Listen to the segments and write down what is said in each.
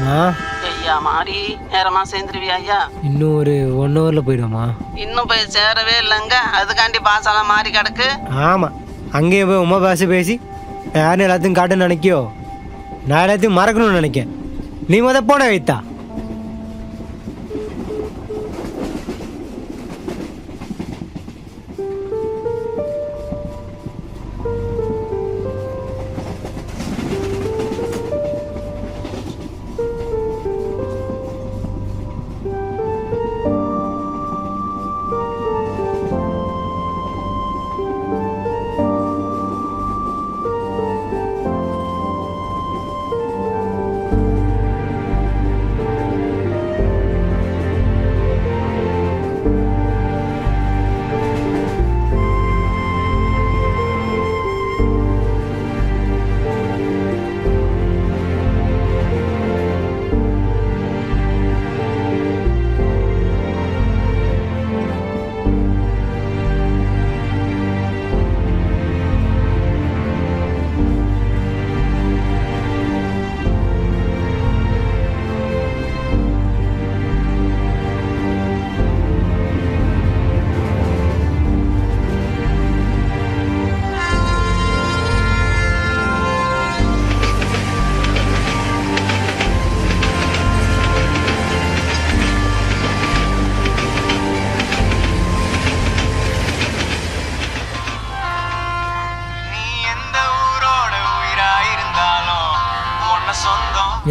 ஐயா மாறி நேரமா சேர்ந்துருவியா ஐயா? இன்னும் ஒரு 1 ஹவரில் போயிடுவோமா? இன்னும் போய் சேரவே இல்லைங்க, அதுக்காண்டி பாசெல்லாம் மாறி கிடக்கு. ஆமாம், அங்கேயே போய் உமா பேசி யாரும் எல்லாத்தையும் காட்டுன்னு நினைக்கியோ? நான் எல்லாத்தையும் மறக்கணும்னு நினைக்கேன். நீ போன வைத்தா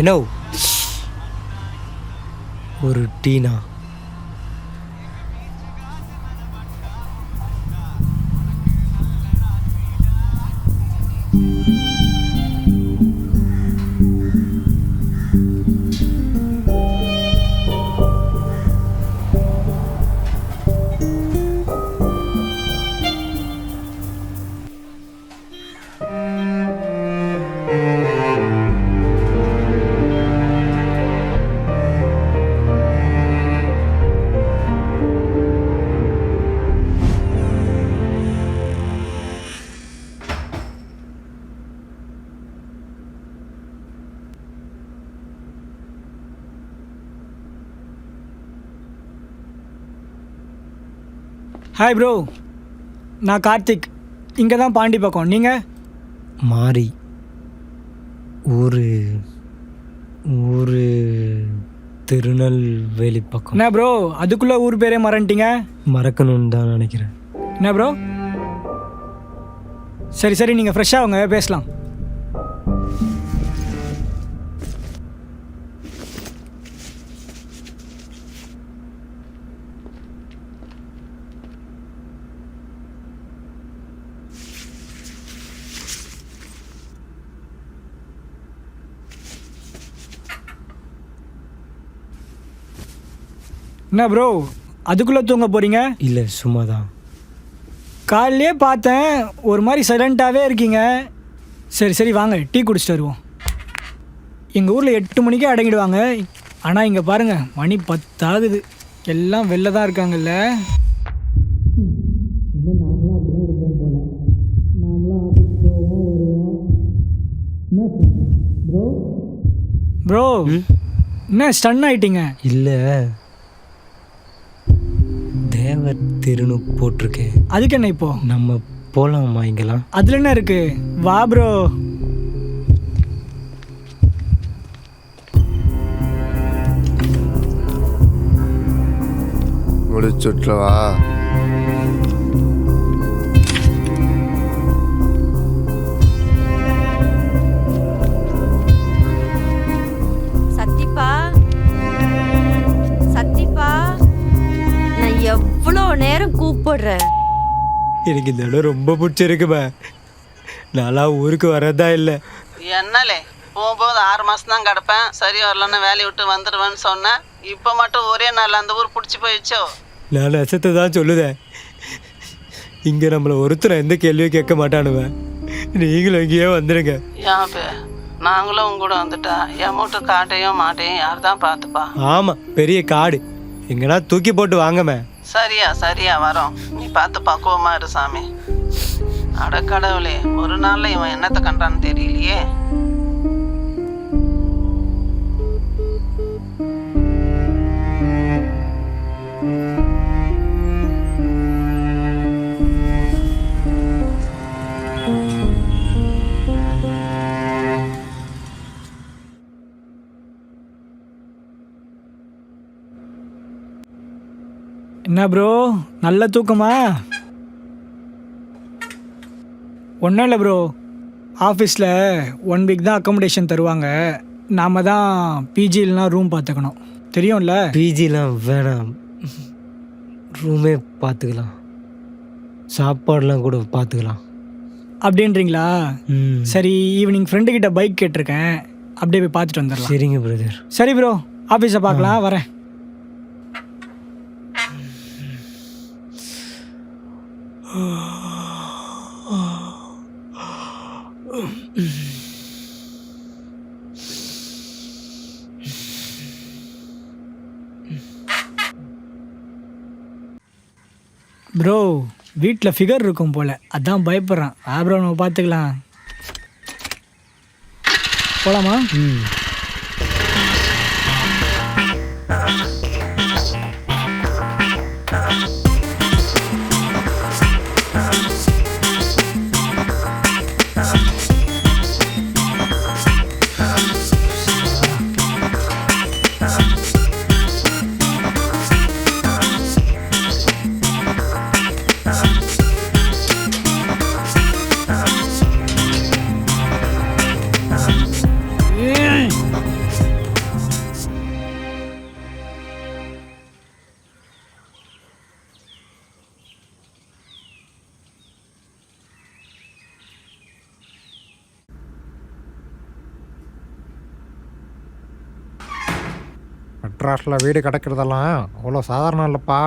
என்ன ஒரு டீனா? ஹாய் ப்ரோ, நான் கார்த்திக். இங்கே தான் பாண்டி பக்கம். நீங்கள்? மாறி. ஊரு திருநெல்வேலி பக்கம். என்ன ப்ரோ, அதுக்குள்ளே ஊர் பேரே மறந்துட்டீங்க? மறக்கணும்னு தான் நினைக்கிறேன். என்ன ப்ரோ? சரி நீங்கள் ஃப்ரெஷ்ஷாக வாங்க, பேசலாம். என்ன ப்ரோ, அதுக்குள்ளே தூங்க போகிறீங்க? இல்லை, சும்மா தான். காலையிலே பார்த்தேன், ஒரு மாதிரி சைலண்ட்டாகவே இருக்கீங்க. சரி வாங்க, டீ குடிச்சிட்டு வருவோம். எங்கள் ஊரில் 8 மணிக்கே அடங்கிடுவாங்க. ஆனால் இங்கே பாருங்கள், மணி 10 ஆகுது. எல்லாம் வெளில தான் இருக்காங்கல்ல. நாமளும் அப்படி தான் இருப்போம் போல. நாமளும் ஆஃபீஸ் போவோம் வருவோம். என்ன ப்ரோ என்ன ஸ்டன் ஆகிட்டீங்க? இல்லை, தேவர் திருன்னு போட்டிருக்கேன். அதுக்கு என்ன இப்போ? நம்ம போகலாமா இங்கெல்லாம்? அதில் என்ன இருக்கு, வா ப்ரோ. முடிச்சுட்லவா? சத்திப்பா, நான் எவ்வளோ நேரம் கூப்பிடுறேன். எனக்கு இந்த இடம் ரொம்ப பிடிச்சிருக்குப்பா. நான்லாம் ஊருக்கு வரதா இல்லை. என்னலே போகும்போது 6 மாதம் தான் கிடப்பேன், சரி வரலன்னு வேலையை விட்டு வந்துடுவேன்னு சொன்னேன். இப்போ மட்டும் ஒரே நாள் அந்த ஊர் பிடிச்சி போயிடுச்சோ? நான் நெசத்தை தான் சொல்லுதேன். இங்கே நம்மளை ஒருத்தர் எந்த கேள்வியும் கேட்க மாட்டானுவேன். நீங்களும் இங்கேயே வந்துடுங்க. யாப்பே, நாங்களும் உங்க கூட வந்துட்டா என் மூட்டு காட்டையும் மாட்டையும் யார் தான் பார்த்துப்பா? ஆமாம், பெரிய காடு. எங்கன்னா தூக்கி போட்டு வாங்கமே. சரியா வரோம். நீ பார்த்து பக்குவமா இரு சாமி. அடக்கடவுளே, ஒரு நாள்ல இவன் என்னத்தை கண்டான்னு தெரியலையே. என்ன ப்ரோ நல்ல தூக்கமா? ஒன்றும் இல்லை ப்ரோ, ஆஃபீஸில் 1 வீக் தான் அக்கமடேஷன் தருவாங்க. நாம் தான் பிஜிலாம் ரூம் பார்த்துக்கணும், தெரியும்ல? பிஜிலாம் வேணாம், ரூமே பார்த்துக்கலாம், சாப்பாடுலாம் கூட பார்த்துக்கலாம். அப்படின்றீங்களா? ம் சரி, ஈவினிங் ஃப்ரெண்டுக்கிட்ட பைக் கேட்டிருக்கேன், அப்படியே போய் பார்த்துட்டு வந்துடலாம். சரிங்க பிரதர். சரி ப்ரோ, ஆஃபீஸை பார்க்கலாம், வரேன். ப்ரோ வீட்டில் ஃபிகர் இருக்கும் போல், அதான் பயப்படுறான். ப்ரோ நம்ம பார்த்துக்கலாம், போகலாமா? ம் மெட்ராஸில் வீடு கிடைக்கிறதெல்லாம் அவ்வளோ சாதாரணம் இல்லைப்பா.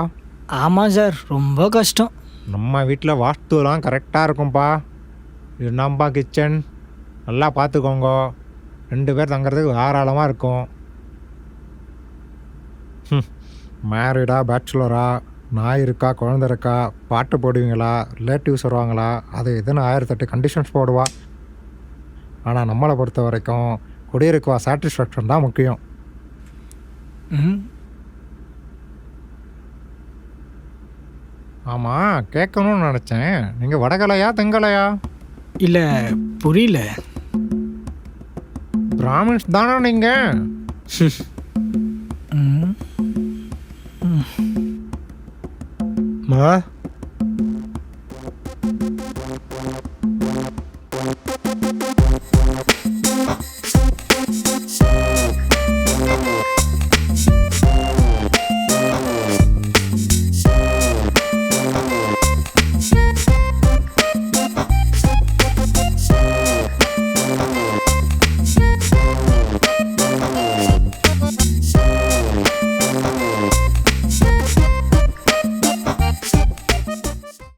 ஆமாம் சார், ரொம்ப கஷ்டம். நம்ம வீட்டில் வாஸ்துலாம் கரெக்டாக இருக்கும்ப்பா. இதுதான்ப்பா கிச்சன், நல்லா பார்த்துக்கோங்க. 2 பேர் தங்குறதுக்கு தாராளமாக இருக்கும். மேரிடா பேச்சுலரா, நாய் இருக்கா, குழந்த இருக்கா, பாட்டு போடுவீங்களா, ரிலேட்டிவ்ஸ் வருவாங்களா, அது எதுன்னு 1008 கண்டிஷன்ஸ் போடுவா. ஆனால் நம்மளை பொறுத்த வரைக்கும் குடியிருக்கவா சாட்டிஸ்ஃபேக்ஷன் தான் முக்கியம். ம் ஆமாம், கேட்கணும்னு நினச்சேன், நீங்கள் வடகலையா தெங்கலையா? இல்லை புரியல. பிராமின்ஸ் தானே நீங்கள்? ம் மா